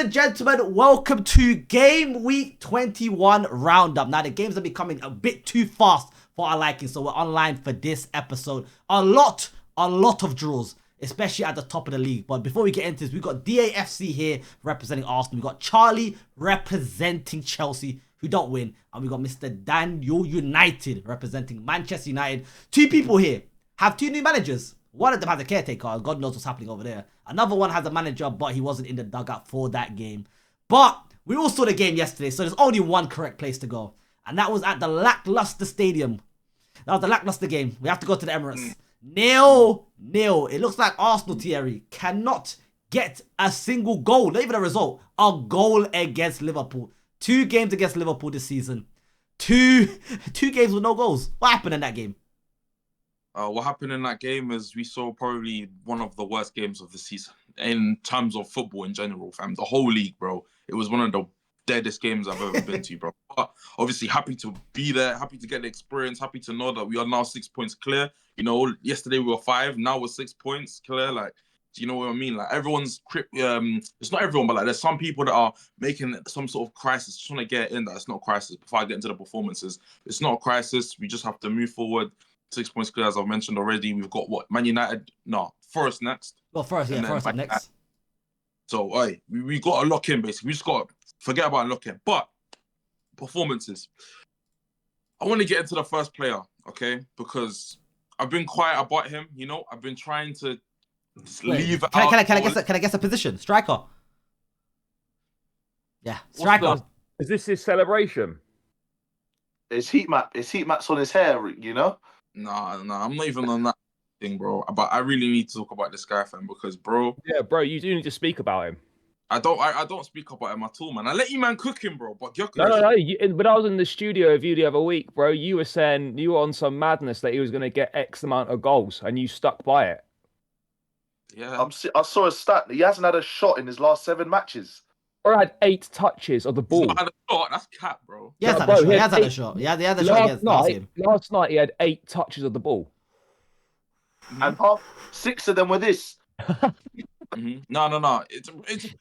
And gentlemen, welcome to Game Week 21 Roundup. Now, the games are becoming a bit too fast for our liking, so we're online for this episode. A lot of draws, especially at the top of the league. But before we get into this, we've got DAFC here representing Arsenal. We've got Charlie representing Chelsea, who don't win. And we've got Mr. Daniel United representing Manchester United. Two people here have two new managers. One of them has a caretaker. God knows what's happening over there. Another one has a manager, but he wasn't in the dugout for that game. But we all saw the game yesterday, so there's only one correct place to go. And that was at the lackluster stadium. That was the lackluster game. We have to go to the Emirates. 0-0. It looks like Arsenal, Thierry, cannot get a single goal. Not even a result. A goal against Liverpool. 2 games against Liverpool this season. Two games with no goals. What happened in that game? What happened in that game is we saw probably one of the worst games of the season in terms of football in general, fam. The whole league, bro. It was one of the deadest games I've ever been to, bro. But obviously happy to be there, happy to get the experience, happy to know that we are now 6 points clear. You know, yesterday we were 5, now we're 6 points clear. Like, do you know what I mean? Like, everyone's it's not everyone, but like there's some people that are making some sort of crisis, just want to get in that it's not a crisis. Before I get into the performances, it's not a crisis. We just have to move forward. 6 points clear, as I've mentioned already. We've got what? Man United? No, Forest next. Well, Forest, yeah, Forest up next. So, we got to lock in, basically. We just got to forget about lock in. But, performances. I want to get into the first player, okay? Because I've been quiet about him, you know? I've been trying to leave it out. Can I guess a position? Striker? Yeah, striker. Is this his celebration? It's heat mats on his hair, you know? Nah, I'm not even on that thing, bro. But I really need to talk about this guy, fam, because, bro. Yeah, bro, you do need to speak about him. I don't speak about him at all, man. I let you man cook him, bro. But No. When I was in the studio with you the other week, bro, you were saying you were on some madness that he was going to get X amount of goals, and you stuck by it. Yeah. I saw a stat. He hasn't had a shot in his last 7 matches. Bro had 8 touches of the ball. He's not had a shot. That's cap, bro. He has had a shot. He had a shot against last game. Last night he had 8 touches of the ball. And 6 of them were this. No. It's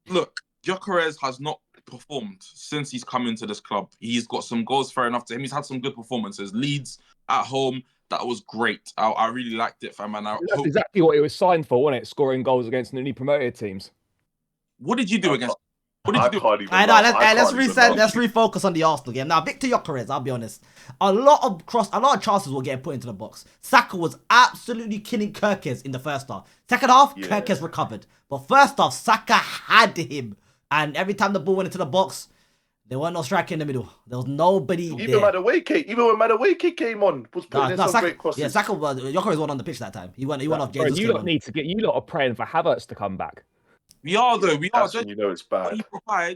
look, Gyökeres has not performed since he's come into this club. He's got some goals, fair enough to him. He's had some good performances. Leeds at home, that was great. I really liked it, fam. That's exactly what he was signed for, wasn't it? Scoring goals against newly promoted teams. What did you do against? What did you do? I know. Let's refocus on the Arsenal game. Now, Victor Gyökeres, I'll be honest. A lot of chances were getting put into the box. Saka was absolutely killing Kerkez in the first half. Second half, Kerkez recovered. But first half, Saka had him. And every time the ball went into the box, there weren't no striker in the middle. There was nobody there. Even when Madueke came on, was putting in some great crosses. Yeah, Gyökeres wasn't on the pitch that time. He went off Jesus. You lot are praying for Havertz to come back. We are though. We are. You know it's bad.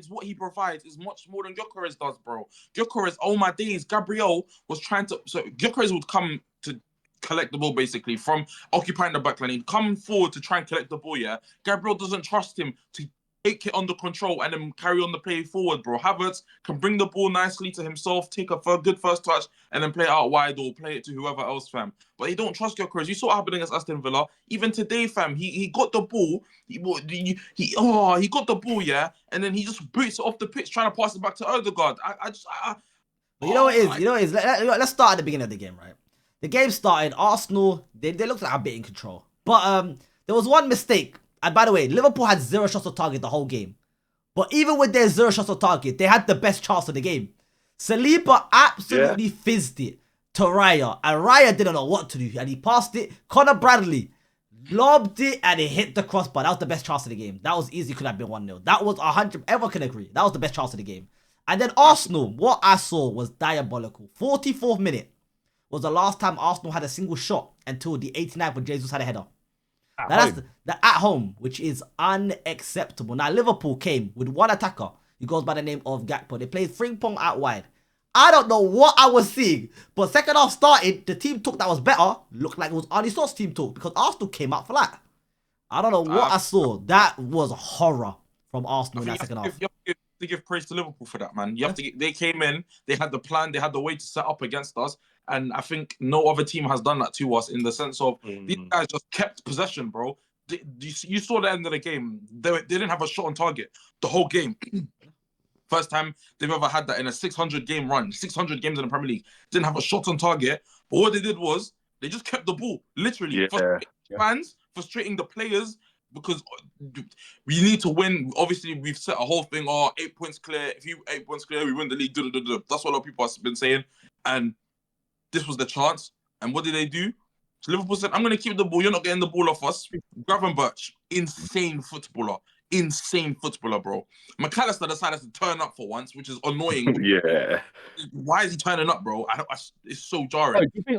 What he provides is much more than Gyökeres does, bro. Gyökeres, oh my days, Gabriel was trying to. So Gyökeres would come to collect the ball basically from occupying the backline. He'd come forward to try and collect the ball. Yeah, Gabriel doesn't trust him to take it under control and then carry on the play forward, bro. Havertz can bring the ball nicely to himself, take a good first touch, and then play it out wide or play it to whoever else, fam. But he don't trust Gyökeres. You saw what happened against Aston Villa. Even today, fam, he got the ball. He got the ball, yeah, and then he just boots it off the pitch, trying to pass it back to Odegaard. You know what it is? Let's start at the beginning of the game, right? The game started. Arsenal, they looked like a bit in control, but there was one mistake. And by the way, Liverpool had 0 shots on target the whole game. But even with their 0 shots on target, they had the best chance of the game. Saliba absolutely fizzed it to Raya. And Raya didn't know what to do. And he passed it. Conor Bradley lobbed it and it hit the crossbar. That was the best chance of the game. That was easy. Could have been 1-0. That was 100. Everyone can agree. That was the best chance of the game. And then Arsenal, what I saw was diabolical. 44th minute was the last time Arsenal had a single shot until the 89th when Jesus had a header. That's the at home, which is unacceptable. Now, Liverpool came with one attacker. He goes by the name of Gakpo. They played Frimpong out wide. I don't know what I was seeing, but second half started, the team talk that was better looked like it was Arne Slott's team talk because Arsenal came out flat. I don't know what I saw. That was horror from Arsenal in that second half. You have to give praise to Liverpool for that, man. They came in, they had the plan, they had the way to set up against us. And I think no other team has done that to us in the sense of these guys just kept possession, bro. you saw the end of the game. They didn't have a shot on target the whole game. First time they've ever had that in a 600 game run. 600 games in the Premier League. Didn't have a shot on target. But what they did was they just kept the ball. Literally. Frustrating fans, frustrating the players, because we need to win. Obviously, we've set a whole thing. 8 points clear. If you 8 points clear, we win the league. That's what a lot of people have been saying. And this was the chance. And what did they do? So Liverpool said, I'm going to keep the ball. You're not getting the ball off us. Gravenberch, insane footballer, bro. McAllister decided to turn up for once, which is annoying. Yeah. Why is he turning up, bro? It's so jarring. Oh, do you think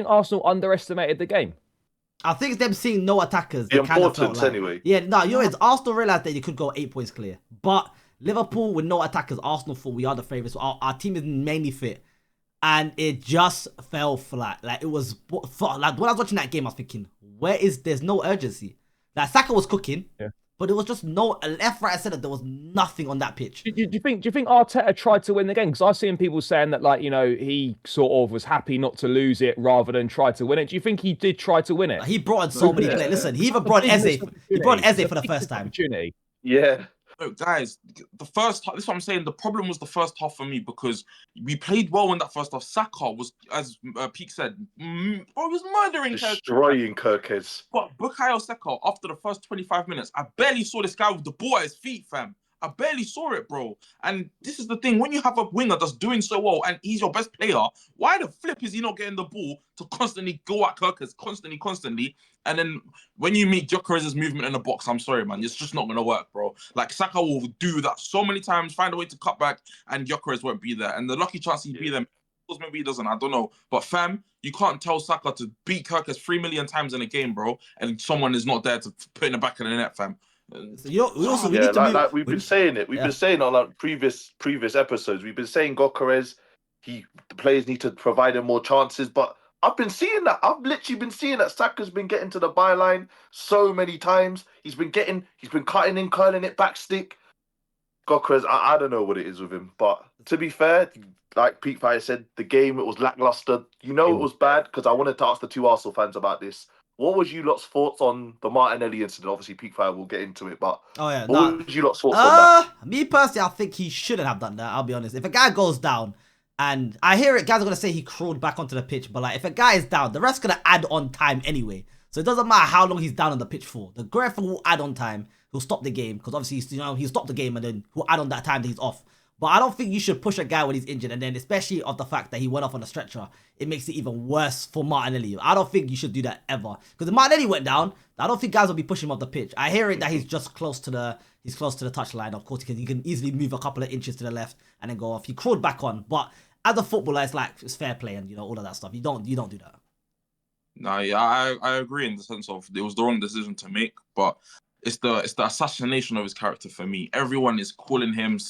Arsenal underestimated the game? I think it's them seeing no attackers. The importance, anyway. Yeah, no, Arsenal realised that you could go 8 points clear. But Liverpool with no attackers, Arsenal thought we are the favourites. Our team is mainly fit. And it just fell flat. Like, it was... Like, when I was watching that game, I was thinking, there's no urgency. Like, Saka was cooking, but there was just no... Left, right, centre, there was nothing on that pitch. Do you think Arteta tried to win the game? Because I've seen people saying that, like, he sort of was happy not to lose it rather than try to win it. Do you think he did try to win it? He brought in so many players. Listen, he even brought Eze. He brought Eze for the first time. Yeah. Look, guys, the first half, this is what I'm saying. The problem was the first half for me, because we played well in that first half. Saka was, as Peak said, was murdering destroying Kirkes. But Bukayo Saka, after the first 25 minutes, I barely saw this guy with the ball at his feet, fam. I barely saw it, bro. And this is the thing. When you have a winger that's doing so well and he's your best player, why the flip is he not getting the ball to constantly go at Kirkes, constantly? And then when you meet Gyökeres' movement in the box, I'm sorry, man, it's just not going to work, bro. Like, Saka will do that so many times, find a way to cut back, and Gyökeres won't be there. And the lucky chance he'd be there, maybe he doesn't, I don't know. But fam, you can't tell Saka to beat Kirkes 3 million times in a game, bro, and someone is not there to put in the back of the net, fam. So we've been saying it. We've been saying on like previous episodes. We've been saying Gyökeres, the players need to provide him more chances. But I've been seeing that. I've literally been seeing that Saka's been getting to the byline so many times. He's been cutting in, curling it back stick. Gyökeres, I don't know what it is with him. But to be fair, like Pete Fire said, the game, it was lackluster. It was bad, because I wanted to ask the two Arsenal fans about this. What was you lot's thoughts on the Martinelli incident? Obviously, Peak Fire will get into it, but what was you lot's thoughts on that? Me personally, I think he shouldn't have done that. I'll be honest. If a guy goes down, and I hear it, guys are gonna say he crawled back onto the pitch, but like, if a guy is down, the rest's gonna add on time anyway. So it doesn't matter how long he's down on the pitch for. The referee will add on time. He'll stop the game, because obviously he'll stop the game and then he'll add on that time that he's off. But I don't think you should push a guy when he's injured, and then especially of the fact that he went off on a stretcher, it makes it even worse for Martinelli. I don't think you should do that ever. Because if Martinelli went down, I don't think guys will be pushing him off the pitch. I hear it that he's just close to the touchline. Of course, he can easily move a couple of inches to the left and then go off. He crawled back on, but as a footballer, it's fair play and all of that stuff. You don't do that. No, yeah, I agree in the sense of it was the wrong decision to make, but it's the assassination of his character for me. Everyone is calling him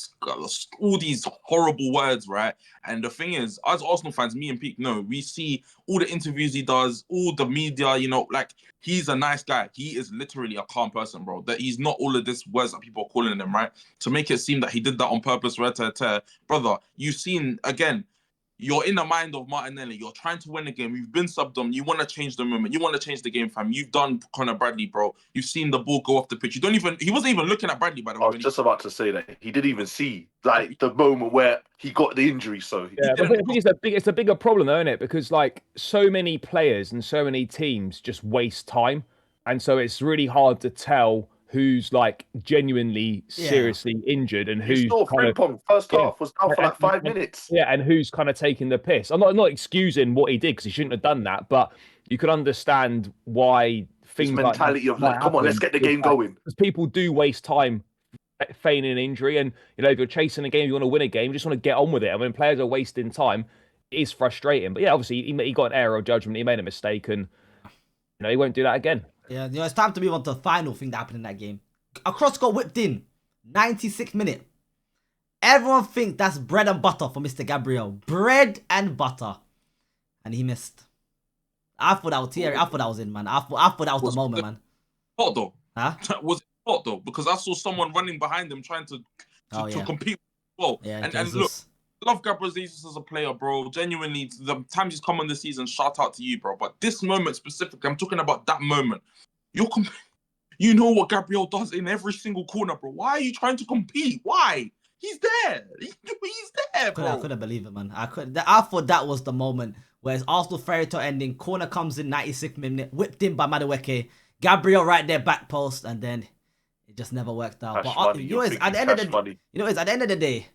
all these horrible words, right? And the thing is, as Arsenal fans, me and Peak know, we see all the interviews he does, all the media, like, he's a nice guy. He is literally a calm person, bro. That he's not all of this words that people are calling him, right? To make it seem that he did that on purpose, brother, you've seen, again, you're in the mind of Martinelli. You're trying to win the game. You've been subbed on. You want to change the moment. You want to change the game, fam. You've done Conor Bradley, bro. You've seen the ball go off the pitch. He wasn't even looking at Bradley, by the way. I was just about to say that. He didn't even see, like, the moment where he got the injury, so... Yeah, but I think it's a bigger problem, though, isn't it? Because, like, so many players and so many teams just waste time. And so it's really hard to tell who's like genuinely seriously injured and who's first half was out for like 5 minutes. Yeah, and who's kind of taking the piss. I'm not excusing what he did, because he shouldn't have done that, but you could understand why things this mentality of like, come on, let's get the game going. Because people do waste time feigning an injury, and if you're chasing a game, you want to win a game, you just want to get on with it. And when players are wasting time, it is frustrating. But yeah, obviously he got an error of judgment, he made a mistake, and he won't do that again. Yeah, it's time to move on to the final thing that happened in that game. A cross got whipped in, 96th minute. Everyone thinks that's bread and butter for Mr. Gabriel. Bread and butter. And he missed. I thought that was Thierry. I thought that was in, man. I thought that was the moment, man. Hot though. Huh? Was it hot though? Because I saw someone running behind him trying to compete. Well, yeah, and look, love Gabriel Jesus as a player, bro. Genuinely, the times he's come on this season, shout out to you, bro. But this moment specifically, I'm talking about that moment. You know what Gabriel does in every single corner, bro. Why are you trying to compete? Why? He's there. He's there, bro. I couldn't believe it, man. I thought that was the moment where it's Arsenal fairy tale ending. Corner comes in 96th minute, whipped in by Madueke. Gabriel right there, back post, and then it just never worked out. Cash But money, you know, it's at the end of the money. at the end of the day,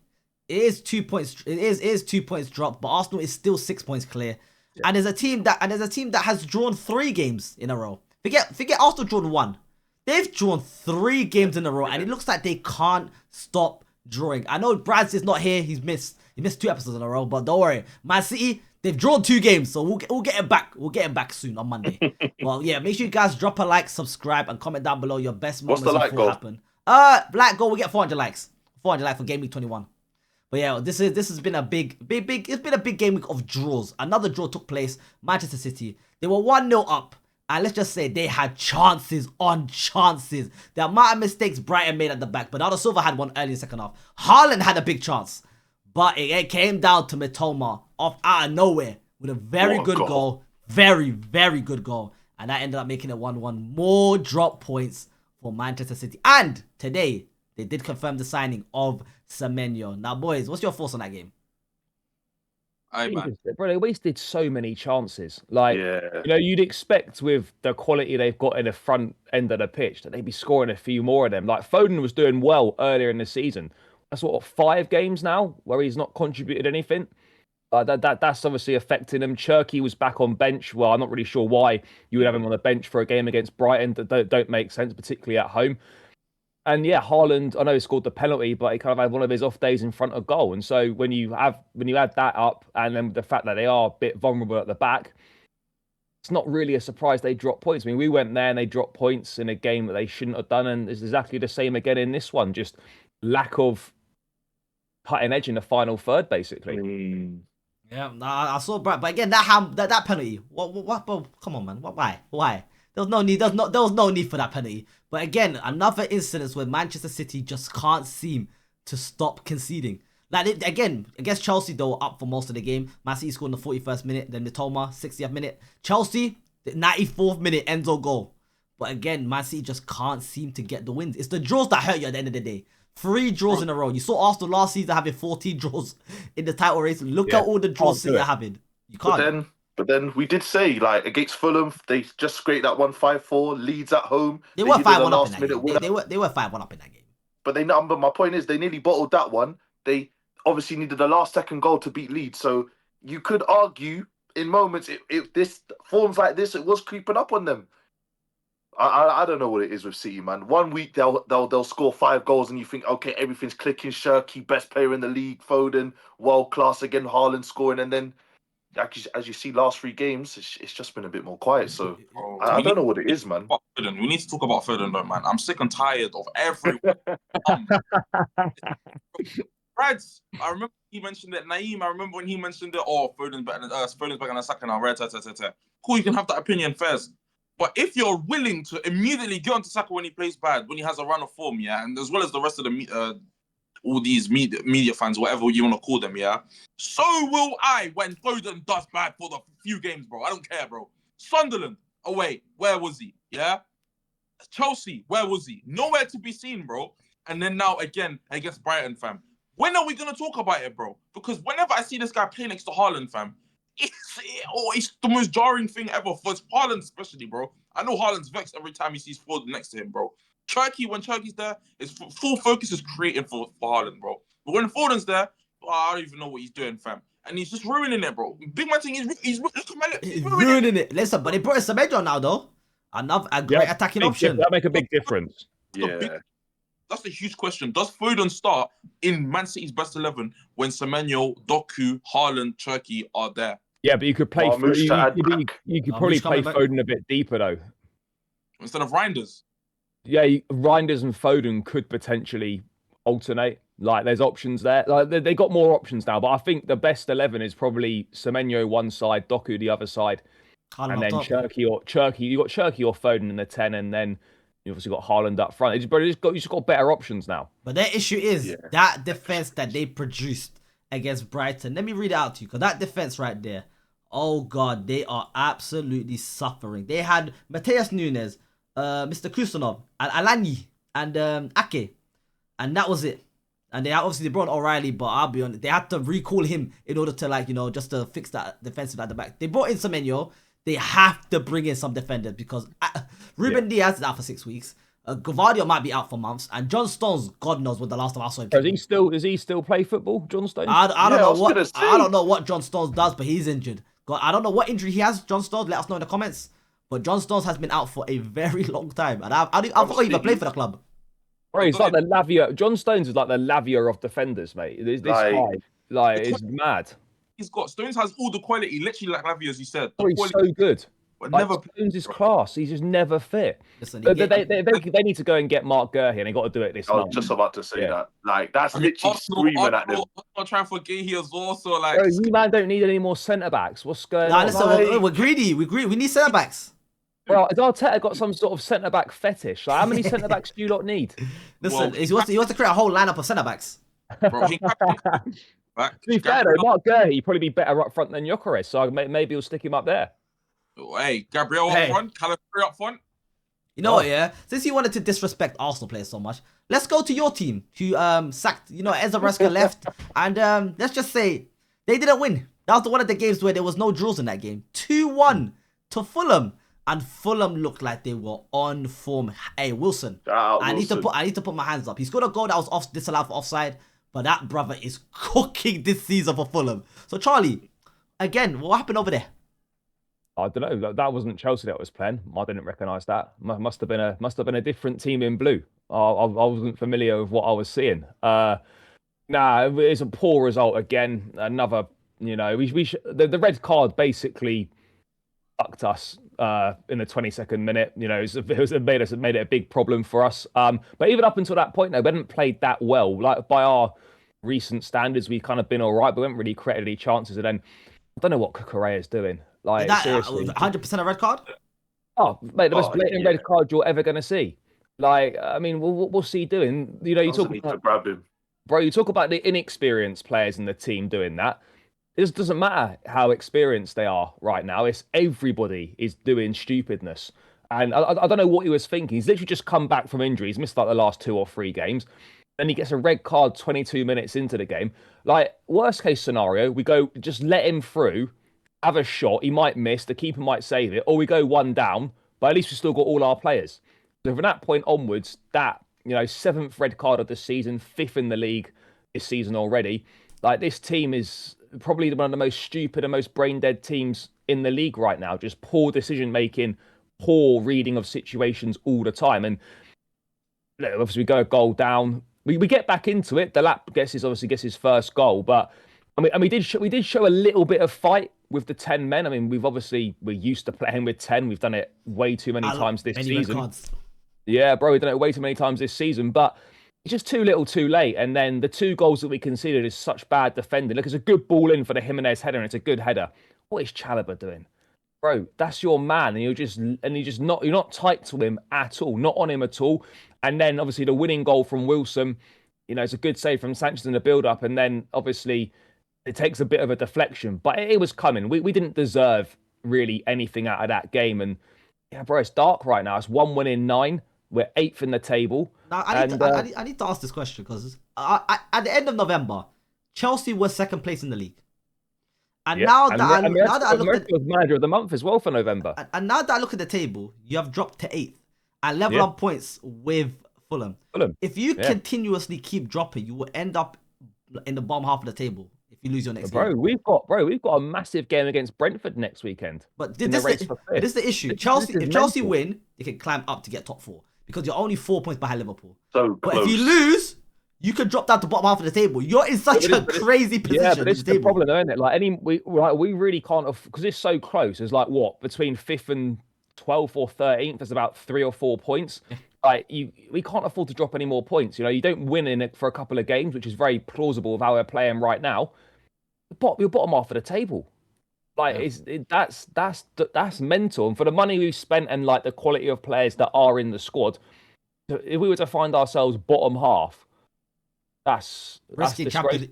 it is 2 points. It is 2 points dropped, but Arsenal is still 6 points clear. Yeah. And there's a team that has drawn 3 games in a row. Forget Arsenal drawn 1. They've drawn 3 games in a row, and it looks like they can't stop drawing. I know Bradz is not here. He missed 2 episodes in a row, but don't worry. Man City, they've drawn 2 games, so we'll get it back. We'll get him back soon on Monday. Well, yeah, make sure you guys drop a like, subscribe, and comment down below your best moments before happen. Like goal, we get 400 likes. 400 likes for Game Week 21. But yeah, this has been a big. It's been a big game week of draws. Another draw took place. Manchester City. They were 1-0 up. And let's just say they had chances on chances. The amount of mistakes Brighton made at the back. Bernardo Silva had one early in the second half. Haaland had a big chance. But it came down to Mitoma off out of nowhere with a very good goal. Very, very good goal. And that ended up making it 1-1. More drop points for Manchester City. And today, they did confirm the signing of Semenyo. Now, boys, what's your thoughts on that game? Bro, they wasted so many chances. Like, you know, you'd expect with the quality they've got in the front end of the pitch that they'd be scoring a few more of them. Like, Foden was doing well earlier in the season. That's what, 5 games now where he's not contributed anything. That's obviously affecting him. Cherky was back on bench. Well, I'm not really sure why you would have him on the bench for a game against Brighton that don't make sense, particularly at home. And yeah, Haaland, I know he scored the penalty, but he kind of had one of his off days in front of goal. And so when you add that up, and then the fact that they are a bit vulnerable at the back, it's not really a surprise they dropped points. I mean, we went there and they dropped points in a game that they shouldn't have done, and it's exactly the same again in this one. Just lack of cutting edge in the final third, basically. Yeah, I saw Brad, but again, that penalty. What? Come on, man. Why? There was no need. There was no need for that penalty. But again, another instance where Manchester City just can't seem to stop conceding. Like again, against Chelsea, they were up for most of the game. Man City scored in the 41st minute, then Mitoma, 60th minute. Chelsea, the 94th minute, Enzo goal. But again, Man City just can't seem to get the wins. It's the draws that hurt you at the end of the day. 3 draws in a row. You saw Arsenal last season having 14 draws in the title race. Look at all the draws City are having. You can't. But then we did say, like, against Fulham, they just scraped that 1-5-4. Leeds at home. They were 5-1 up in that game. They were 5-1 up in that game. But my point is, they nearly bottled that one. They obviously needed the last second goal to beat Leeds. So you could argue in moments, this forms like this, it was creeping up on them. I don't know what it is with City, man. 1 week they'll score 5 goals and you think, okay, everything's clicking. Cherky, best player in the league. Foden, world class again. Haaland scoring, and then as you see, last 3 games, it's just been a bit more quiet. So I don't know what it is, man. We need to talk about Foden, though, man. I'm sick and tired of everyone. Bradz, I remember he mentioned it. Naeem, I remember when he mentioned it. Oh, Foden's better than Saka now. Cool, you can have that opinion first. But if you're willing to immediately get onto Saka when he plays bad, when he has a run of form, yeah, and as well as the rest of the all these media fans, whatever you want to call them, yeah, so will I when Foden does bad for the few games, bro. I don't care, bro. Sunderland, away, where was he? Yeah. Chelsea, where was he? Nowhere to be seen, bro. And then now again against Brighton, fam. When are we gonna talk about it, bro? Because whenever I see this guy play next to Haaland, fam, it's the most jarring thing ever for Haaland, especially, bro. I know Haaland's vexed every time he sees Foden next to him, bro. When Cherky's there, his full focus is creating for Haaland, bro. But when Foden's there, I don't even know what he's doing, fam. And he's just ruining it, bro. Big man thing, he's ruining it. Listen, but they brought in Semenyo now, though. A great attacking option. That make a big difference. Yeah. That's a huge question. Does Foden start in Man City's best 11 when Semenyo, Doku, Haaland, Cherky are there? Yeah, but you could play. You could probably play Foden a bit deeper though, instead of Reinders. Yeah, Reinders and Foden could potentially alternate. Like, there's options there. Like, they got more options now, but I think the best 11 is probably Semenyo one side, Doku the other side, and then Cherky. You got Cherky or Foden in the 10, and then you obviously got Haaland up front. You just got better options now. But their issue is that defense that they produced against Brighton. Let me read it out to you, because that defense right there, oh God, they are absolutely suffering. They had Mateus Nunes, Mr. Kusanov, and Alani, and Ake, and that was it. And they obviously brought O'Reilly, but I'll be honest, they had to recall him in order to, like, you know, just to fix that defensive at the back. They brought in Semenyo. They have to bring in some defenders because Ruben Diaz is out for 6 weeks. Gvardiol might be out for months, and John Stones, God knows when the last time I saw him. Does he still play football, John Stones? I don't know what John Stones does, but he's injured. God, I don't know what injury he has. John Stones, let us know in the comments. But John Stones has been out for a very long time, and I forgot he even played for the club. Bro, he's like the Lavia. John Stones is like the Lavia of defenders, mate. This guy, like, is mad. Stones has all the quality, literally like Lavia, as you said. Oh, he's so good. But like, Stones is class. He's just never fit. Listen, they need to go and get Mark Gurhey, and they got to do it this month. I was just about to say that. Like, that's literally screaming at them. I'm not trying for Gahey as well, so like... Bro, you man don't need any more centre-backs. What's going on? Listen, we're greedy. We need centre-backs. Well, has Arteta got some sort of centre-back fetish? Like, how many centre-backs do you lot need? Listen, he wants to create a whole lineup of centre-backs. Bro, to be fair, though, Mark Gurhey, he'd probably be better up front than Gyökeres, so maybe he'll stick him up there. Hey, Gabriel up front, Calafari up front. You know what, yeah? Since you wanted to disrespect Arsenal players so much, let's go to your team who sacked, Ezra Reska left, and let's just say they didn't win. That was one of the games where there was no draws in that game. 2-1 to Fulham. And Fulham looked like they were on form. Hey, Wilson, I need to put my hands up. He scored a goal that was disallowed for offside, but that brother is cooking this season for Fulham. So Charlie, again, what happened over there? I don't know. That wasn't Chelsea that was playing. I didn't recognise that. Must have been a different team in blue. I wasn't familiar with what I was seeing. It's a poor result again. Another, the red card basically fucked us in the 22nd minute. It made it a big problem for us. But even up until that point, we hadn't played that well. Like, by our recent standards, we've kind of been all right, but we haven't really created any chances. And then I don't know what Cucurella is doing. Like, seriously, 100% a red card. Oh, mate, the most blatant red card you're ever going to see. Like, I mean, what's he doing? You talk about, to grab him. Bro, you talk about the inexperienced players in the team doing that. It doesn't matter how experienced they are right now. It's everybody is doing stupidness. And I don't know what he was thinking. He's literally just come back from injury. He's missed like the last 2 or 3 games. Then he gets a red card 22 minutes into the game. Like, worst case scenario, we go, just let him through, have a shot. He might miss, the keeper might save it, or we go 1 down, but at least we've still got all our players. So from that point onwards, that, 7th red card of the season, 5th in the league this season already. Like, this team is probably one of the most stupid and most brain-dead teams in the league right now. Just poor decision-making, poor reading of situations all the time. And obviously we go a goal down. We get back into it. The lap gets his first goal. But I mean, we did show a little bit of fight with the 10 men. I mean, we're used to playing with 10. We've done it way too many times this season. Yeah, bro, we've done it way too many times this season. But it's just too little too late. And then the 2 goals that we conceded is such bad defending. Look, it's a good ball in for the Jimenez header, and it's a good header. What is Chalobah doing? Bro, that's your man, and you're not tight to him at all, not on him at all. And then obviously the winning goal from Wilson, it's a good save from Sanchez in the build-up, and then obviously it takes a bit of a deflection, but it was coming. We didn't deserve really anything out of that game, and yeah, bro, it's dark right now. It's 1 win in 9. We're 8th in the table. Now, I need to ask this question because at the end of November, Chelsea was 2nd place in the league. And now that I look at was manager of the month as well for November. And now that I look at the table, you have dropped to 8th and level on points with Fulham. If you continuously keep dropping, you will end up in the bottom half of the table if you lose your next game. We've got a massive game against Brentford next weekend. But this is the issue. If Chelsea win, they can climb up to get top 4 because you're only 4 points behind Liverpool. So but if you lose, you could drop down to the bottom half of the table. You're in such a crazy position. Yeah, but it's the problem, isn't it? Like we really can't, because it's so close. It's like what, between 5th and 12th or 13th. There's about 3 or 4 points. Like we can't afford to drop any more points. You don't win in it for a couple of games, which is very plausible of how we're playing right now. You're bottom half of the table. Like that's mental. And for the money we've spent and like the quality of players that are in the squad, if we were to find ourselves bottom half, that's risky Champions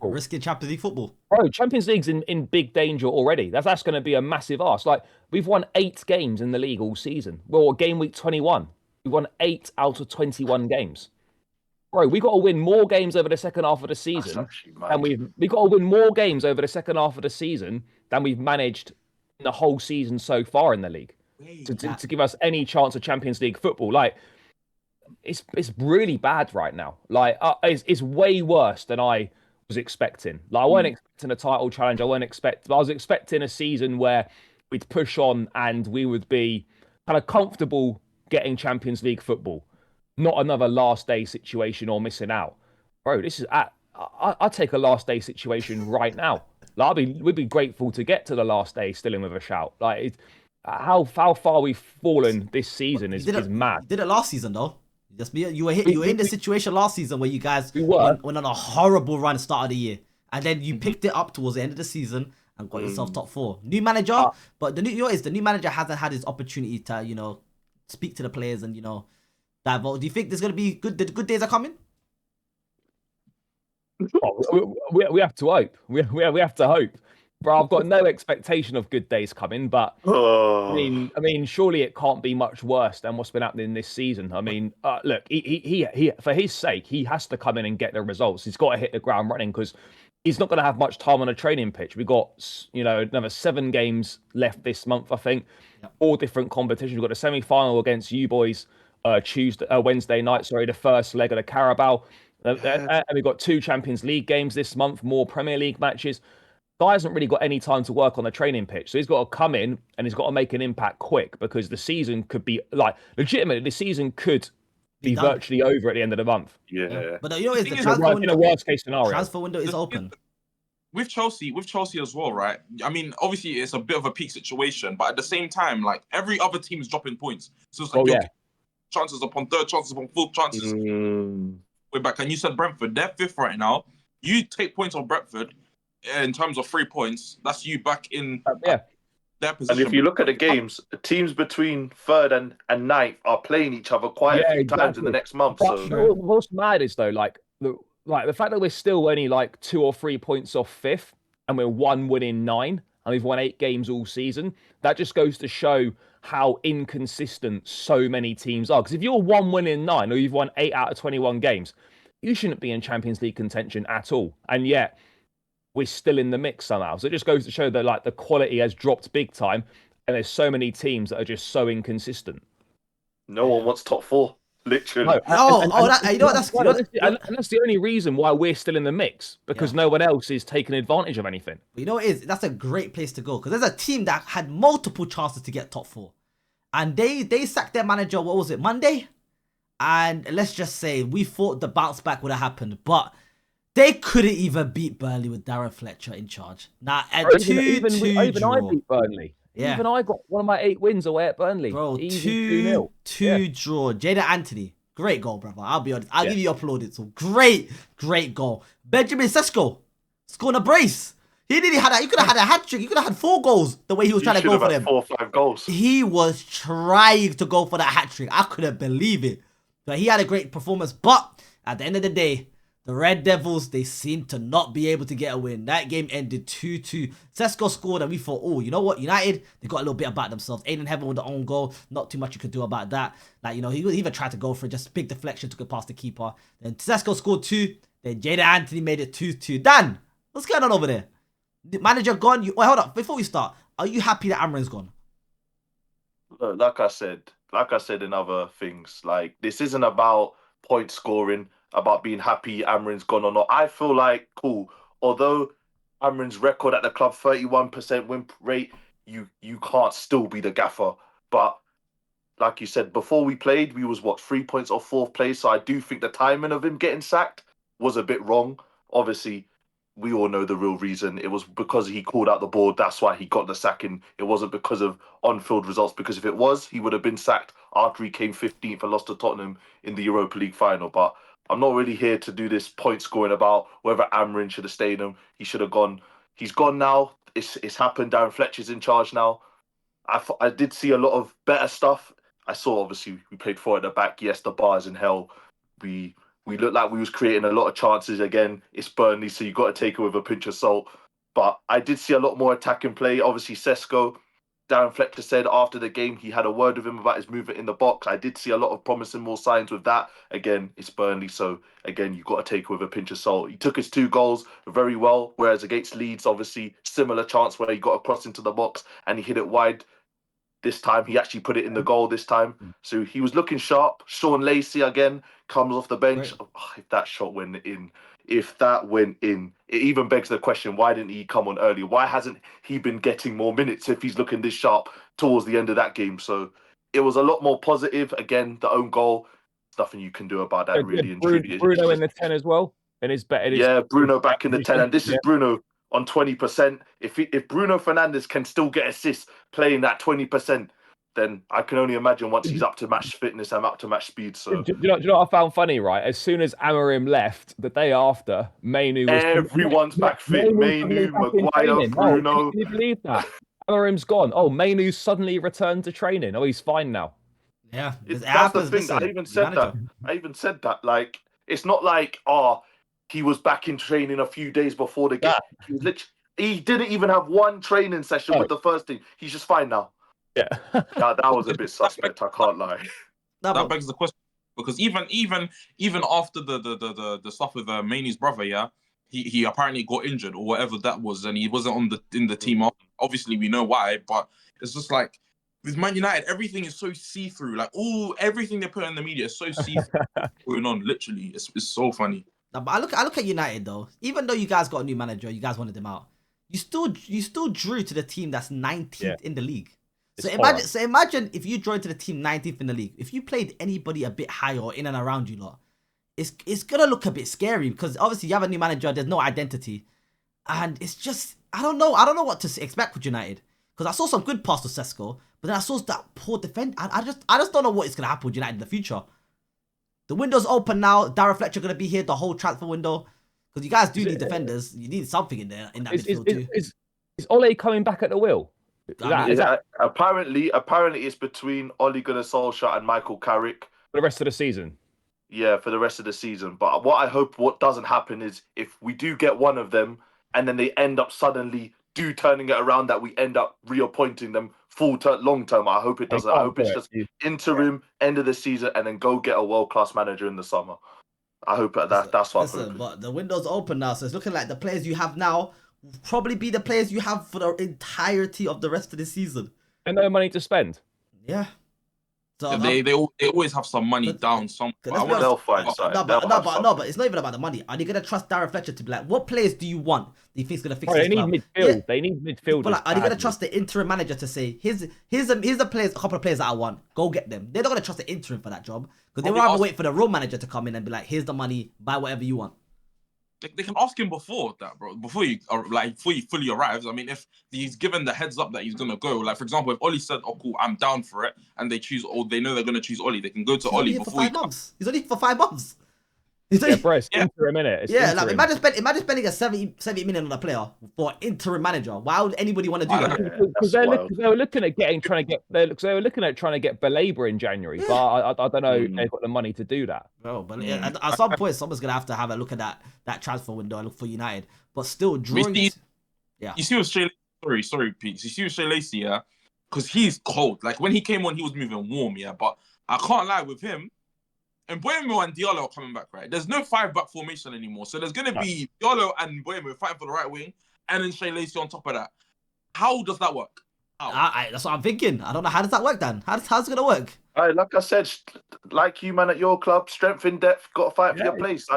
League football. Bro, Champions League's in big danger already. That's going to be a massive arse. Like, we've won 8 games in the league all season. Well, game week 21. We won 8 out of 21 games. Bro, we got to win more games over the second half of the season. And we got to win more games over the second half of the season than we've managed in the whole season so far in the league to give us any chance of Champions League football. Like, it's really bad right now. Like, it's way worse than I was expecting. Like, I wasn't expecting a title challenge. I was expecting a season where we'd push on and we would be kind of comfortable getting Champions League football, not another last day situation or missing out. Bro, this is I'd take a last day situation right now. Like, we'd be grateful to get to the last day still in with a shout. Like, how far we've fallen this season is mad. You did it last season though. You were in the situation last season where you guys went on a horrible run start of the year, and then you picked it up towards the end of the season and got yourself top 4. New manager, but the new manager hasn't had his opportunity to speak to the players and divulge. Do you think there's gonna be the good days are coming? We have to hope. We have to hope. Bro, I've got no expectation of good days coming, but I mean, surely it can't be much worse than what's been happening this season. I mean, look, he for his sake, he has to come in and get the results. He's got to hit the ground running because he's not going to have much time on a training pitch. We've got another 7 games left this month, I think. Yep. 4 different competitions. We've got a semi-final against you boys Wednesday night. Sorry, the first leg of the Carabao. And we've got 2 Champions League games this month, more Premier League matches. Guy hasn't really got any time to work on the training pitch. So he's got to come in and he's got to make an impact quick because the season could be, legitimately, the season could be virtually over at the end of the month. Yeah. But the transfer window, in a worst case scenario. Transfer window is open. With Chelsea as well, right? I mean, obviously it's a bit of a peak situation, but at the same time, like every other team is dropping points. So it's like chances upon third, chances upon fourth, chances. We're back. And you said Brentford, they're 5th right now. You take points on Brentford in terms of 3 points, that's you back in their position. And if you look at the games, teams between 3rd and 9th are playing each other quite a few times in the next month. So what's mad is though, like the fact that we're still only like 2 or 3 points off 5th, and we're 1 win in 9, and we've won 8 games all season. That just goes to show how inconsistent so many teams are. Because if you're 1 win in 9, or you've won 8 out of 21 games, you shouldn't be in Champions League contention at all. And yet we're still in the mix somehow. So it just goes to show that like the quality has dropped big time, and there's so many teams that are just so inconsistent. No one wants top 4, literally. That's the only reason why we're still in the mix, because no one else is taking advantage of anything. You know what it is? That's a great place to go, because there's a team that had multiple chances to get top 4, and they sacked their manager. What was it, Monday? And let's just say we thought the bounce back would have happened, but they couldn't even beat Burnley with Darren Fletcher in charge. Now, even I beat Burnley. Yeah. Even I got one of my 8 wins away at Burnley. Bro, 2-0 draw. Jada Anthony, great goal, brother. I'll be honest. I'll give you plaudits. So great goal. Benjamin Sesko scoring a brace. He nearly had he could have had a hat trick. He could have had 4 goals the way he was trying to go for them. 4 or 5 goals. He was trying to go for that hat trick. I couldn't believe it. But he had a great performance. But at the end of the day, the Red Devils, they seemed to not be able to get a win. That game ended 2-2. Sesko scored and we thought, oh, you know what? United, they got a little bit about themselves. Aiden Heaven with the own goal. Not too much you could do about that. Like, he even tried to go for it. Just big deflection, took it past the keeper. Then Sesko scored 2. Then Jada Anthony made it 2-2. Dan, what's going on over there? The manager gone? Wait, hold up. Before we start, are you happy that Amrin's gone? Look, like I said in other things, like this isn't about point scoring, about being happy Amrin's gone or not. I feel like, cool, although Amrin's record at the club, 31% win rate, you can't still be the gaffer. But like you said, before we played, we was 3 points off 4th place. So I do think the timing of him getting sacked was a bit wrong. Obviously, we all know the real reason. It was because he called out the board. That's why he got the sacking. It wasn't because of on-field results, because if it was, he would have been sacked after he came 15th and lost to Tottenham in the Europa League final. But I'm not really here to do this point scoring about whether Amrin should have stayed him. He should have gone. He's gone now. It's happened. Darren Fletcher's in charge now. I did see a lot of better stuff. I saw, obviously, we played 4 at the back. Yes, the bar's in hell. We looked like we was creating a lot of chances again. It's Burnley, so you got to take it with a pinch of salt. But I did see a lot more attacking play. Obviously, Sesko, Darren Fletcher said after the game he had a word with him about his movement in the box. I did see a lot of promising more signs with that. Again, it's Burnley, so again, you've got to take it with a pinch of salt. He took his 2 goals very well, whereas against Leeds, obviously, similar chance where he got a cross into the box and he hit it wide. This time, he actually put it in the goal this time. So he was looking sharp. Sean Lacey, again, comes off the bench. Right. Oh, if that shot went in, it even begs the question, why didn't he come on early? Why hasn't he been getting more minutes if he's looking this sharp towards the end of that game? So it was a lot more positive. Again, the own goal, nothing you can do about that, really. And truly. Bruno in the 10 as well. And his better. Yeah, Bruno back in the 10. And this is Bruno on 20%. If Bruno Fernandes can still get assists playing that 20%, then I can only imagine once he's up to match fitness and up to match speed. So do you know what I found funny, right? As soon as Amorim left, the day after, Mainu was everyone's back fit. Mainu, Maguire, Bruno. Can you believe that? Amorim's gone. Oh, Mainu's suddenly returned to training. Oh, he's fine now. Yeah, that's the thing. I even said that. Like, it's not like, he was back in training a few days before the game. Yeah. He didn't even have one training session with the first team. He's just fine now. Yeah, that was a bit suspect. I can't lie. That begs the question, because even after the stuff with Mainy's brother, yeah, he apparently got injured or whatever that was, and he wasn't in the team. Obviously, we know why, but it's just like with Man United, everything is so see through. Like everything they put in the media is so see through going on. Literally, it's so funny. No, but I look at United though. Even though you guys got a new manager, you guys wanted him out. You still drew to the team that's 19th in the league. So imagine if you joined to the team 19th in the league. If you played anybody a bit higher or in and around you lot, it's gonna look a bit scary because obviously you have a new manager. There's no identity, and it's just I don't know what to expect with United because I saw some good pass to Sesko, but then I saw that poor defend. I just don't know what is gonna happen with United in the future. The window's open now. Darren Fletcher gonna be here the whole transfer window because you guys do need defenders. You need something in there in that midfield too. Is Ole coming back at the wheel? Apparently it's between Ole Gunnar Solskjaer and Michael Carrick for the rest of the season. Yeah, for the rest of the season. But what I hope what doesn't happen is if we do get one of them and then they end up suddenly turning it around, that we end up reappointing them long term. I hope it doesn't. I hope it's just interim, end of the season, and then go get a world-class manager in the summer. I hope that's what I'm hoping. But the window's open now, so it's looking like the players you have now will probably be the players you have for the entirety of the rest of the season. And no money to spend. Yeah. So they always have some money down somewhere. They'll find something. No, but it's not even about the money. Are they gonna trust Darren Fletcher to be like, what players do you want? Do you think he's gonna fix this? They need midfield. Yeah. They need midfield. But are they gonna trust the interim manager to say, here's the players, a couple of players that I want, go get them? They're not gonna trust the interim for that job because they rather wait for the real manager to come in and be like, here's the money, buy whatever you want. They can ask him before that, bro. Before he fully arrives. I mean, if he's given the heads up that he's gonna go, like for example, if Oli said, "Oh, cool, I'm down for it," and they choose, or they know they're gonna choose Oli, they can go to Oli before he comes. He's only here for 5 months. Bro, it's interim, innit? Like imagine spending a 70 million on a player for an interim manager. Why would anybody want to do that? Because they were looking at trying to get Belabor in January, but I don't know if they've got the money to do that. Bro, but at some point, someone's gonna have to have a look at that transfer window and look for United. But still, drawing. You see with Shea. Sorry, Pete. You see with Shea Lacey, yeah, because he's cold. Like when he came on, he was moving warm, yeah. But I can't lie with him. And Mbeumo and Diallo are coming back, right? There's no 5-back formation anymore. So there's going to be Diallo and Mbeumo fighting for the right wing and then Shea Lacey on top of that. How does that work? That's what I'm thinking. I don't know. How does that work, Dan? How's it going to work? Like I said, like you, man, at your club, strength in depth, got to fight for your place.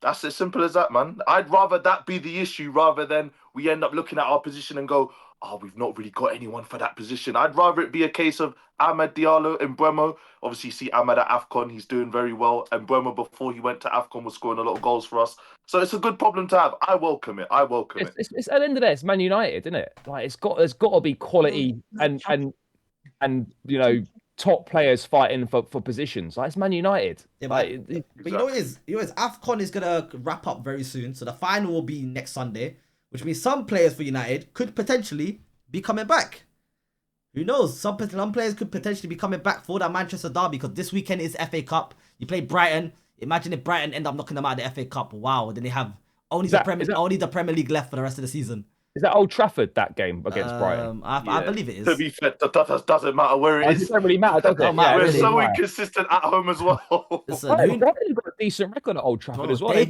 That's as simple as that, man. I'd rather that be the issue rather than we end up looking at our position and go, we've not really got anyone for that position. I'd rather it be a case of Amad Diallo and Mbeumo. Obviously, you see Amad at AFCON, he's doing very well. And Mbeumo, before he went to AFCON, was scoring a lot of goals for us. So it's a good problem to have. I welcome it. It's at the end of the day, it's Man United, isn't it? Like there's got to be quality and you know, top players fighting for positions. Like it's Man United. Yeah, but you know what it is? AFCON is gonna wrap up very soon. So the final will be next Sunday, which means some players for United could potentially be coming back. Who knows? Some players could potentially be coming back for that Manchester derby because this weekend is FA Cup. You play Brighton. Imagine if Brighton end up knocking them out of the FA Cup. Wow. Then they have only the Premier League left for the rest of the season. Is that Old Trafford, that game against Brighton? I believe it is. To be fair, that doesn't matter where it It is. doesn't really matter, does it? Don't matter, We're really. so Right. inconsistent at home as well. Listen, Brighton got a decent record at Old Trafford bro, as well. they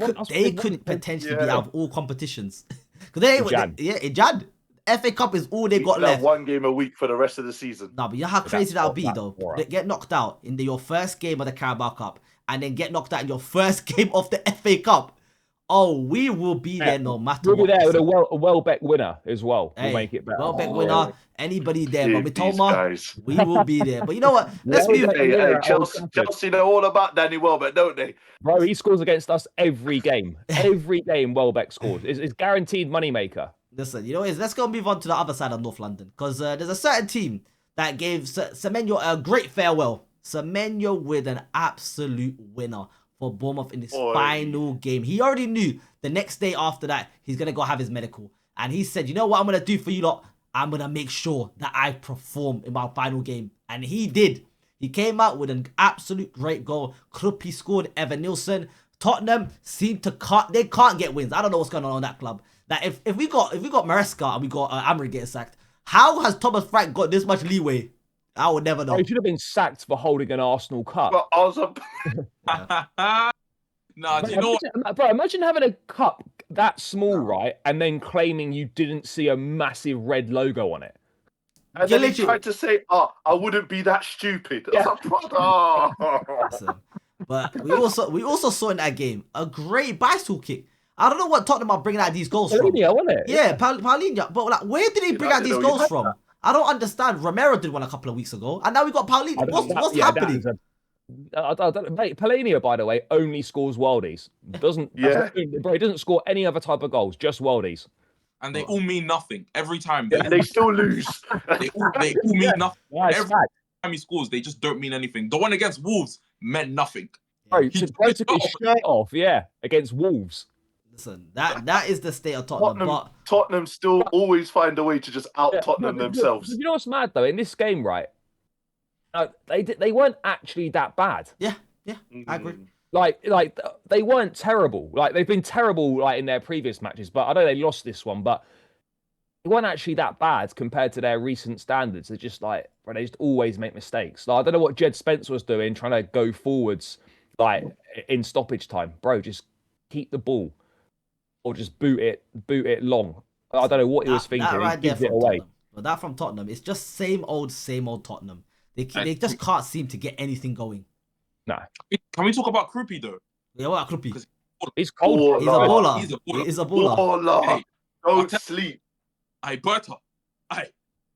could potentially be Yeah. out of all competitions. Because in Jan. FA Cup is all they We got could have left. one game a week for the rest of the season. No, but you know how crazy that would be, that's though. all right. They get knocked out in your first game of the Carabao Cup, and then get knocked out in your first game of the FA Cup. Oh, we will be there no matter We'll be what. there with a Welbeck winner as well. Hey, We'll make it better. Welbeck winner, anybody there. But These Mitoma, guys. we will be there. But you know what? Let's Yeah, move. Hey, Old Trafford. Chelsea know all about Danny Welbeck, don't they? Bro, he scores against us every game. Every game Welbeck scores. It's guaranteed moneymaker. Listen, you know what? Let's go move on to the other side of North London. Because there's a certain team that gave Semenyo a great farewell. Semenyo with an absolute winner for Bournemouth in his final game. He already knew the next day after that, he's going to go have his medical. And he said, you know what I'm going to do for you lot? I'm going to make sure that I perform in my final game. And he did. He came out with an absolute great goal. Krupi scored, Evan Nilsson. Tottenham seem to they can't get wins. I don't know what's going on in that club. That if we got Maresca and we got Emery getting sacked, how has Thomas Frank got this much leeway? I would never know. He should have been sacked for holding an Arsenal cup. But I was Nah, do you know what? Bro, imagine having a cup that small, right, and then claiming you didn't see a massive red logo on it. And then he tried to say, I wouldn't be that stupid. I was like, Listen, but we also saw in that game a great bicycle kick. I don't know what Tottenham are bringing out these goals from. Paulinho, wasn't it? Yeah, Paulinho. But like, where did he bring out these goals from? I don't understand. Romero did one a couple of weeks ago, and now we got Paulinho. What's happening? Mate, Paulinho, by the way, only scores worldies. Bro, he doesn't score any other type of goals, just worldies. And they all mean nothing every time. They still lose. They all mean nothing. Nice Every time he scores, they just don't mean anything. The one against Wolves meant nothing. Bro, to take his shirt off, against Wolves. Listen, that is the state of Tottenham. Tottenham still always find a way to just out-Tottenham themselves. You know what's mad, though? In this game, right, they weren't actually that bad. Yeah, I agree. Like they weren't terrible. Like they've been terrible like in their previous matches, but I know they lost this one, but they weren't actually that bad compared to their recent standards. They're just like, bro, they just always make mistakes. Like I don't know what Jed Spence was doing, trying to go forwards like in stoppage time. Bro, just keep the ball or just boot it long. I don't know what he was thinking. That right he there gives it from away. Tottenham. But that from Tottenham, it's just same old Tottenham. They just can't seem to get anything going. No. Can we talk about Krupi though? Yeah, what Krupi? He's cold. He's a baller. He's a baller. Hey, don't sleep. Hey, Berta. Hey,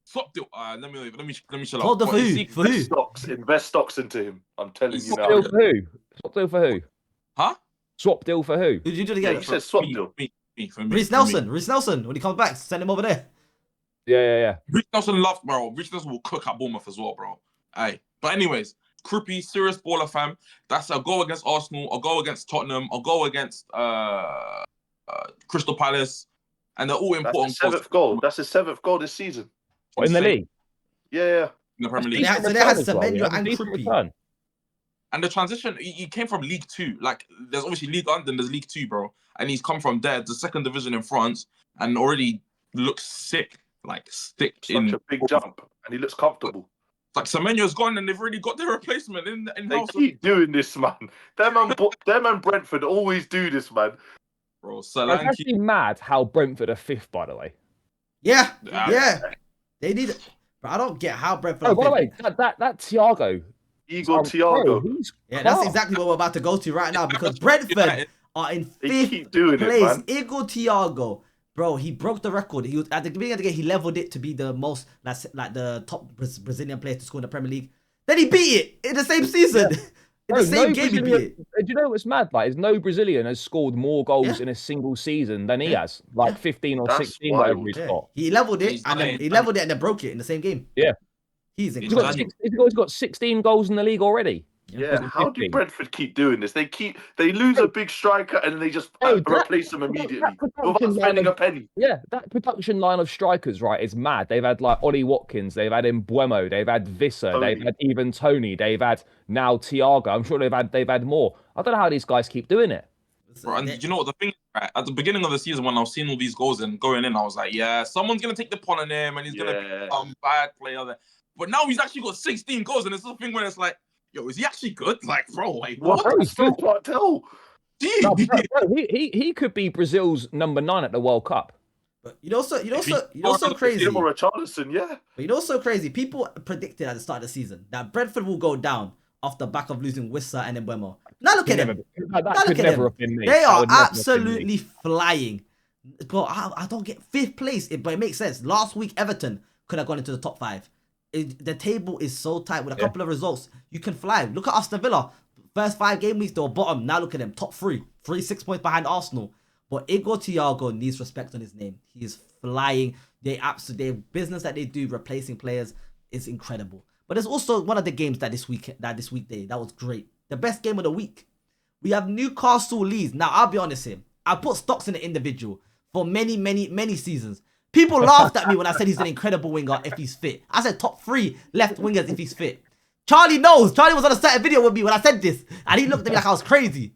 swap deal. Let me chill out. Hold on for who? For who? Invest stocks into him. I'm telling you now. Swap deal for who? Swap deal for who? Huh? Swap deal for who? Who did you do it Yeah, again? he said swap deal. For me. Reece Nelson, when he comes back, send him over there. Yeah. Reece Nelson loves, bro. Reece Nelson will cook at Bournemouth as well, bro. Hey, but anyways, Krupi, serious baller, fam. That's a goal against Arsenal, a goal against Tottenham, a goal against Crystal Palace, and they're all important. That's his seventh goal. That's his seventh goal this season. What, in the league? Yeah. In the Premier They League. had Semenyo and Krupi. And the transition, he came from League 2. Like, there's obviously League 1, then there's League 2, bro. And he's come from there, the second division in France, and already looks sick. Like, stick Such in. a big jump. And he looks comfortable. Like, Semenyo's gone, and they've already got their replacement in They house. keep doing this, man. Them and Brentford always do this, man. Bro, It's Solanke. actually mad how Brentford are fifth, by the way. Yeah. They need. But I don't get how Brentford. Oh, by the way, that Thiago. Igor Thiago. Yeah, that's exactly what we're about to go to right now because Brentford are in They fifth keep doing place. it, man. Igor Thiago, bro, he broke the record. He was at the beginning of the game. He leveled it to be the most like the top Brazilian player to score in the Premier League. Then he beat it in the same season. In the same game, he beat it. Do you know what's mad? Like, is no Brazilian has scored more goals in a single season than he has. Like 15 or That's 16, wild. whatever he's Yeah. got. He leveled it He's and then done he it. leveled it and then broke it in the same game. Yeah. He's He's got, incredible. he's got 16 goals in the league already. Yeah, how do 15. Brentford keep doing this? They lose a big striker and then they just replace him immediately without spending a penny. Yeah, that production line of strikers, right, is mad. They've had like Ollie Watkins, they've had Mbuemo, they've had Visser, they've had even Tony, they've had now Thiago. I'm sure they've had more. I don't know how these guys keep doing it. Bro, and you know what the thing is, right? At the beginning of the season, when I was seeing all these goals and going in, I was like, yeah, someone's gonna take the punt on him and he's gonna be some bad player there. But now he's actually got 16 goals, and it's the thing where it's like, yo, is he actually good? Like, bro, like what? Bro, I still can't tell. No, bro, he could be Brazil's number 9 at the World Cup. But you know so crazy. Richarlison, yeah. But you know so crazy. People predicted at the start of the season that Brentford will go down off the back of losing Wissa and Mbeumo. Now look at them. That could never have been me. They are absolutely flying. But I don't get 5th place, but it makes sense. Last week Everton could have gone into the top 5. The table is so tight with a couple of results. You can fly. Look at Aston Villa. First 5 game weeks, they were bottom. Now look at them, top 3. 6 points behind Arsenal. But Igor Thiago needs respect on his name. He is flying. Their business that they do, replacing players, is incredible. But there's also one of the games that this weekday that was great. The best game of the week. We have Newcastle Leeds. Now I'll be honest here. I put stocks in the individual for many seasons. People laughed at me when I said he's an incredible winger if he's fit. I said top 3 left wingers if he's fit. Charlie knows. Charlie was on a certain video with me when I said this, and he looked at me like I was crazy.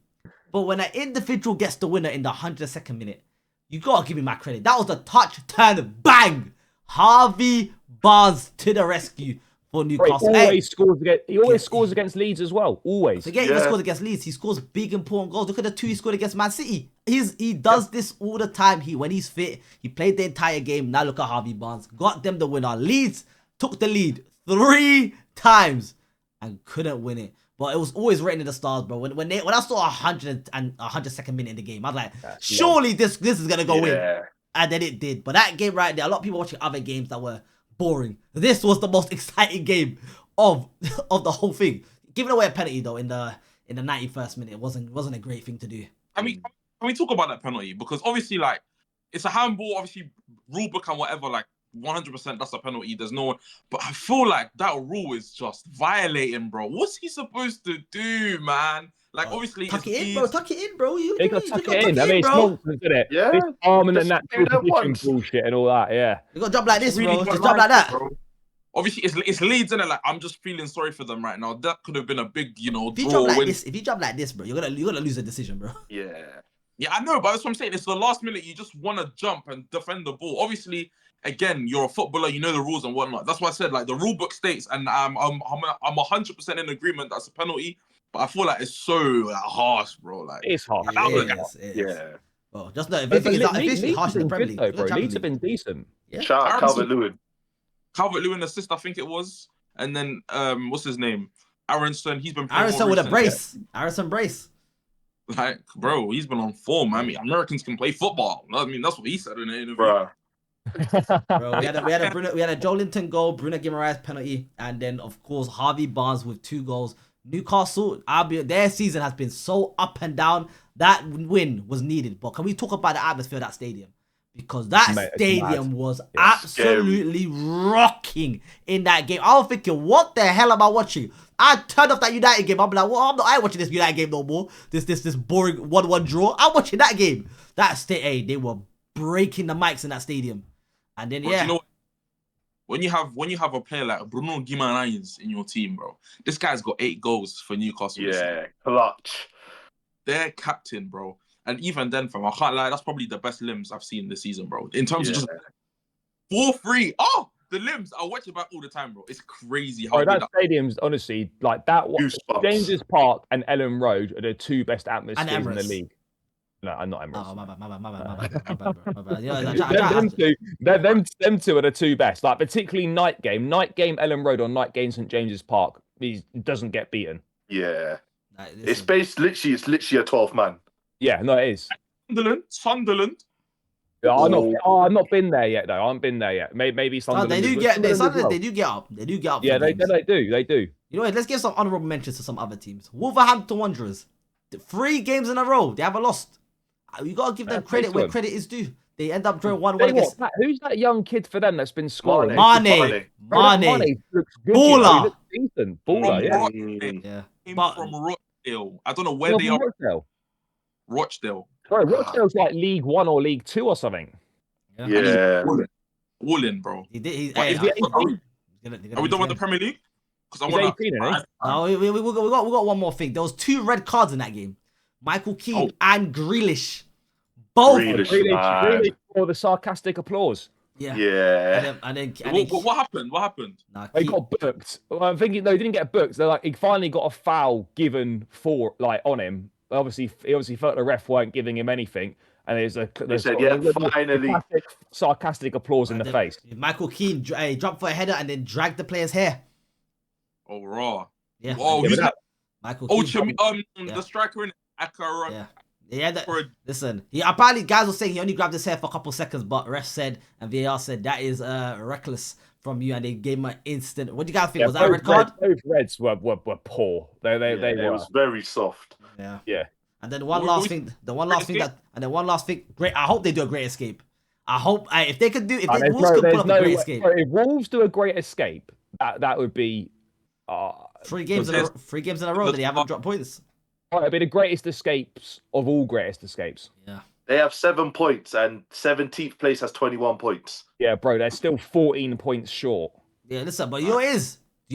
But when an individual gets the winner in the 102nd minute, you gotta give me my credit. That was a touch, turn, bang! Harvey Barnes to the rescue for Newcastle. He always scores against Leeds as well. Always. Forget he scores against Leeds. He scores big important goals. Look at the 2 he scored against Man City. He does this all the time. When he's fit, he played the entire game. Now look at Harvey Barnes. Got them the winner. Leeds took the lead 3 times and couldn't win it. But it was always written in the stars, bro. When I saw 102nd minute in the game, I was like, surely this is gonna go in. And then it did. But that game right there, a lot of people watching other games that were boring. This was the most exciting game of the whole thing. Giving away a penalty though in the 91st minute wasn't a great thing to do. I mean, can we talk about that penalty? Because obviously, like, it's a handball, obviously, rule book and whatever, like, 100% that's a penalty. There's no one. But I feel like that rule is just violating, bro. What's he supposed to do, man? Like, obviously, tuck it in, bro. Tuck it in, bro. They got tuck it in. I mean, it's nonsense, isn't it? Yeah. This arm and the natural position bullshit and all that. Yeah. You got to jump like this, bro. Just jump like that. Bro. Obviously, it's Leeds, isn't it? Like, I'm just feeling sorry for them right now. That could have been a big, If you draw. If you jump like this, bro, you're gonna lose a decision, bro. Yeah. Yeah, I know, but that's what I'm saying. It's the last minute. You just want to jump and defend the ball. Obviously, again, you're a footballer. You know the rules and whatnot. That's why I said, like, the rule book states, and I'm 100% in agreement that's a penalty. But I feel like it's so harsh, bro. Like, it's harsh. Yeah. Oh, just know if it's harsh in the Premier League, bro. Leeds have been decent. Yeah. Shout out Calvert-Lewin. Calvert-Lewin assist, I think it was, and then what's his name? Aronson. He's been playing Aronson with a brace. Aronson brace. Like, bro, he's been on form. I mean, Americans can play football. I mean, that's what he said in the interview. Bro, we had a Joe Linton goal, Bruno Guimaraes penalty, and then of course Harvey Barnes with 2 goals. Newcastle, their season has been so up and down. That win was needed. But can we talk about the atmosphere of that stadium? Because that stadium was absolutely rocking in that game. I was thinking, what the hell am I watching? I turned off that United game. I'm like, well, I ain't watching this United game no more. This boring 1-1 draw. I'm watching that game. They were breaking the mics in that stadium. And then, You know, when you have a player like Bruno Guimaraes in your team, bro, this guy's got 8 goals for Newcastle. Yeah, clutch. Their captain, bro. And even then, fam, I can't lie, that's probably the best limbs I've seen this season, bro. In terms of just 4-3. Oh, the limbs. I watch it back all the time, bro. It's crazy how that stadium's honestly like that. James's Park and Ellen Road are the 2 best atmospheres in the league. No, I'm not Emirates. Oh, my bad. Them 2 are the 2 best. Like, particularly night game Ellen Road or night game St James's Park. He doesn't get beaten. Yeah. It's literally a 12th man. Yeah, no, it is. Sunderland. Yeah, I've not been there yet, though. I haven't been there yet. Maybe Sunderland. They do get up. They do get up. Yeah, they do. You know what? Let's give some honourable mentions to some other teams. Wolverhampton Wanderers. 3 games in a row. They haven't lost. You got to give them credit where credit is due. They end up drawing 1-1 against... Who's that young kid for them that's been scoring? Mane. Looks good. Baller. He looks decent. Baller, yeah. From Rochdale. I don't know where they are. Rochdale. Sorry, Rochdale's like League 1 or League 2 or something. Yeah. Woolen, bro. Are we done with the Premier League? Because I want 18, we got one more thing. There was 2 red cards in that game. Michael Keane and Grealish. Both. Grealish for the sarcastic applause. Yeah. And then what happened? What happened? Nah, He got booked. Well, I'm thinking no, he didn't get booked. They're like he finally got a foul given for on him. He obviously felt the ref weren't giving him anything, and there's finally sarcastic applause in the face. Michael Keane dropped for a header and then dragged the player's hair. Oh, raw. Yeah. Oh, who's that? Michael Keane. The striker in Akara. Yeah. Listen, apparently guys were saying he only grabbed his hair for a couple seconds, but ref said and VAR said that is reckless from you, and they gave him an instant. What do you guys think? Was that a red card? Both Reds were poor. They were. It was very soft. Yeah. And then one last thing. Great. I hope they do a great escape. I hope if they could do Wolves could pull up a great escape. If Wolves do a great escape, that would be 3 games in a row that they haven't dropped points. It'd be the greatest escapes of all greatest escapes. Yeah. They have 7 points, and 17th place has 21 points. Yeah, bro, they're still 14 points short. Yeah, listen, but you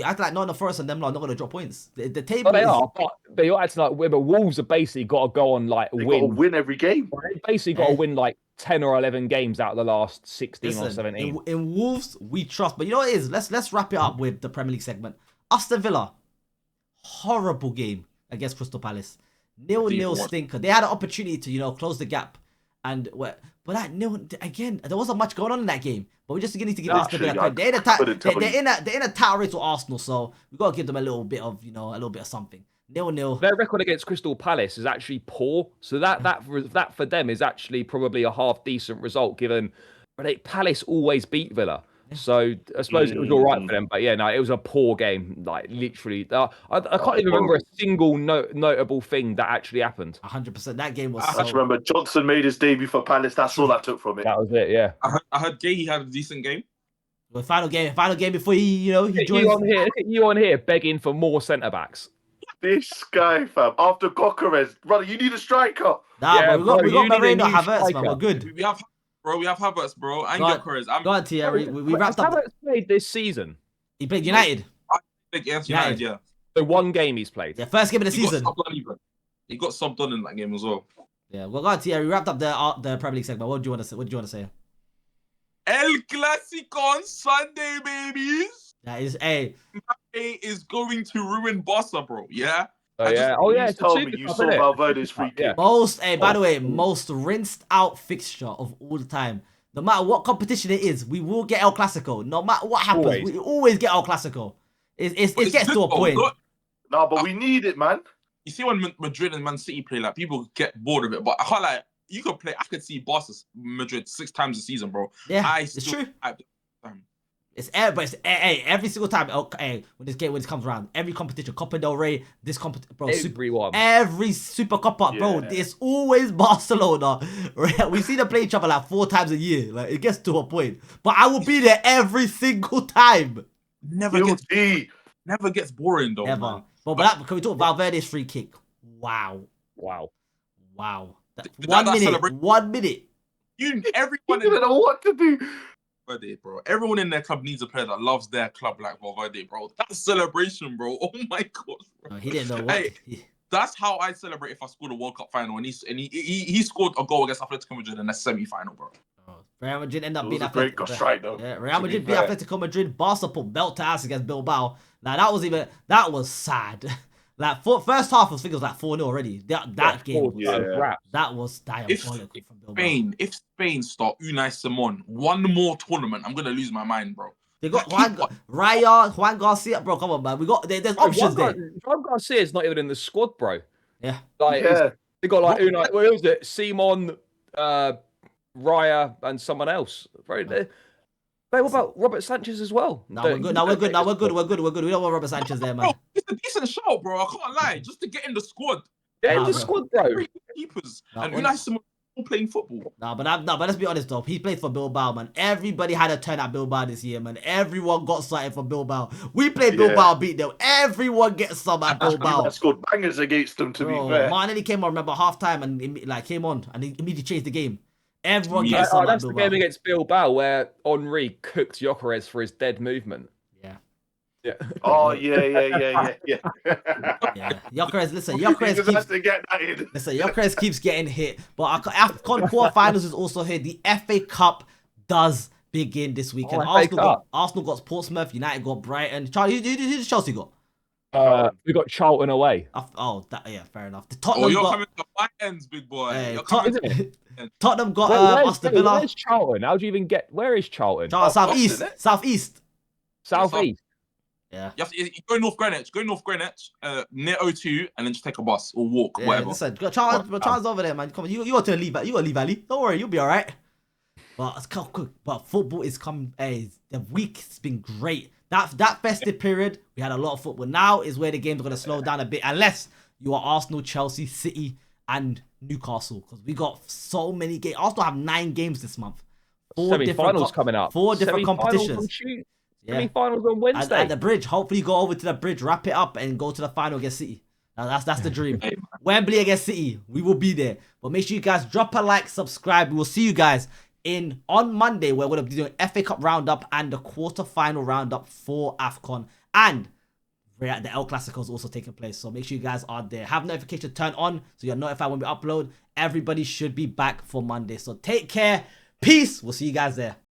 act like Nottingham Forest and them are not going to drop points. The table they are, but you're acting like but Wolves have basically got to go on They got to win every game. They basically got to win like 10 or 11 games out of the last 16 or 17. In Wolves, we trust. But you know what it is? Let's wrap it up with the Premier League segment. Aston Villa, horrible game against Crystal Palace. 0-0 stinker. They had an opportunity to, close the gap. But that again, there wasn't much going on in that game. But we just need to give Aston Villa credit. They're in a title race with Arsenal, so we got to give them a little bit of something. 0-0. Their record against Crystal Palace is actually poor, so that for them is actually probably a half decent result given Palace always beat Villa. So I suppose it was all right for them, but yeah, no, it was a poor game. Like literally, I can't even remember a single notable thing that actually happened. 100%. That game was. I just remember Johnson made his debut for Palace. That's all I took from it. That was it. Yeah. I heard Gay had a decent game. The final game before he joined. Look at you on here begging for more centre backs. This guy, fam. After Gokares, brother, you need a striker. Nah, but we got Moreno, Havertz, man. We're good. We have Havertz, bro. And Gokares. Go on, Thierry. We wrapped up. Havertz played this season. He played United. Against United, yeah. The one game he's played. Yeah, first game of the season. He got subbed on in that game as well. Yeah, well, go on, Thierry. We wrapped up the Premier League segment. What do you want to say? El Clasico on Sunday, babies. That is Mbappe is going to ruin Barca, bro. Yeah. Tell me you saw Valverde's free kick. By the way, most rinsed out fixture of all time. No matter what competition it is, we will get El Clasico. No matter what happens, we always get El Clasico. It gets to a point. No, but we need it, man. You see when Madrid and Man City play, like people get bored of it. But I can't like you could play. I could see Barca Madrid 6 times a season, bro. Yeah, it's true. It's every single time. When this comes around, every competition, Copa del Rey, this competition, bro, every Super Copa, bro, it's always Barcelona. Right? We see them play each other like 4 times a year. Like it gets to a point, but I will be there every single time. Never gets boring though. Never. Man. But can we talk Valverde's free kick? Wow. 1 minute. Everyone didn't know what to do. Valverde, bro. Everyone in their club needs a player that loves their club like Valverde, bro. That celebration, bro. Oh my god, bro. He didn't know what. That's how I celebrate if I scored a World Cup final, and he scored a goal against Atletico Madrid in a semi-final, bro. Real Madrid end up being Atletico strike though. Yeah, Real Madrid beat Atletico Madrid. Barca put belt to ass against Bilbao. Now that was sad. Like first half, I think it was like 4-0 already. That game, that was diabolical from Bilbao. If Spain start Unai Simon one more tournament, I'm gonna lose my mind, bro. They got Juan Garcia, bro. Come on, man. There's options there. Juan Garcia's not even in the squad, bro. Yeah. They got like Unai. What was it? Simon, Raya, and someone else. Bro, what about Robert Sanchez as well? No, we're good. We don't want Robert Sanchez there, man. Bro, it's a decent shout, bro. I can't lie. Just to get in the squad. Get in the squad, bro. Keepers. And Unai Simon playing football. But let's be honest though. He played for Bilbao, man. Everybody had a turn at Bilbao this year, man. Everyone got something for Bilbao. We played Bilbao, beat them. Everyone gets some at Bilbao. I scored bangers against them, to be fair. Martinelli came on, remember, half time and came on and he immediately changed the game. Everyone gets some that's the game against Bilbao where Henry cooked Gyökeres for his dead movement. Yeah. Yeah. Oh yeah. Yeah, Gyökeres, listen, He Gyökeres just keeps has to get that in. listen, Gyökeres keeps getting hit. But AFCON quarterfinals is also here. The FA Cup does begin this weekend. FA Cup. Arsenal got Portsmouth, United got Brighton. Charlie, who does Chelsea got? We got Charlton away. Yeah, fair enough. The Oh, Tottenham you're got. coming to my ends, big boy. Hey, You're coming to Isn't it? Tottenham got Aston Wait, Villa. where's Charlton? How do you even get? Where is Charlton? Southeast. Boston, Southeast. Southeast. Yeah. you go North Greenwich. Go North Greenwich, near O2, and then just take a bus or walk, Yeah, whatever. listen, Charles over there, man. Come on, you got to leave. You got to leave Valley. Don't worry, you'll be all right. But it's quick. But football is coming. Hey, the week's been great. That festive period, we had a lot of football. Now is where the games are going to slow down a bit, unless you are Arsenal, Chelsea, City, and Newcastle, because we got so many games. Arsenal have 9 games this month. Semi-finals coming up. 4 different competitions. Semi-finals on Wednesday. At the bridge. Hopefully, go over to the bridge, wrap it up, and go to the final against City. Now, that's the dream. Wembley against City. We will be there. But make sure you guys drop a like, subscribe. We will see you guys on Monday. We're going to be doing FA Cup roundup and the quarter-final roundup for AFCON. And the El Clasico is also taking place. So make sure you guys are there. Have notification turned on so you're notified when we upload. Everybody should be back for Monday. So take care. Peace. We'll see you guys there.